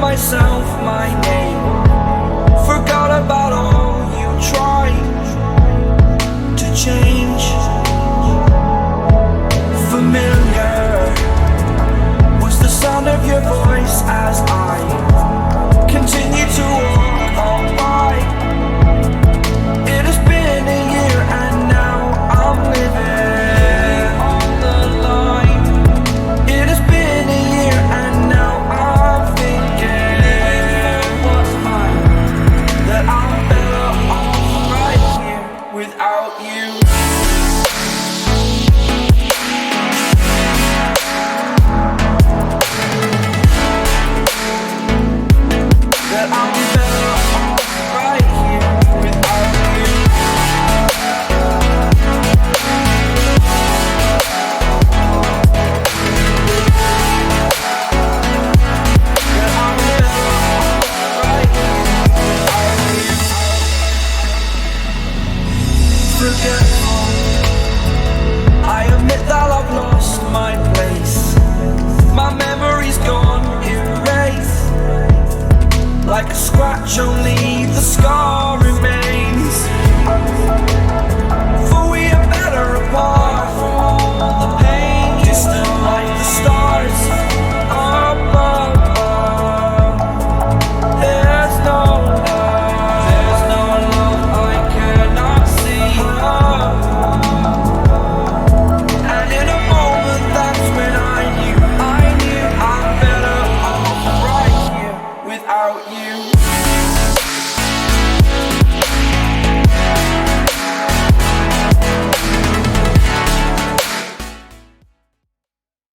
myself my name. Forgot about all you tried to change. Familiar was the sound of your voice as I continue to walk on by. It has been a year and now I'm living on the line. It has been a year and now I'm thinking what's mine, that I'm better off right here without you. That I'm better off right here without you. That I'm better off right here without you. Forgetful, I admit that I've lost my place. My memory's gone erased. Like a scratch, only the scar remains. For we are better apart from all the pain. Distant like the stars above. There's no love I cannot see. And in a moment, that's when I knew I'm better off right here without you.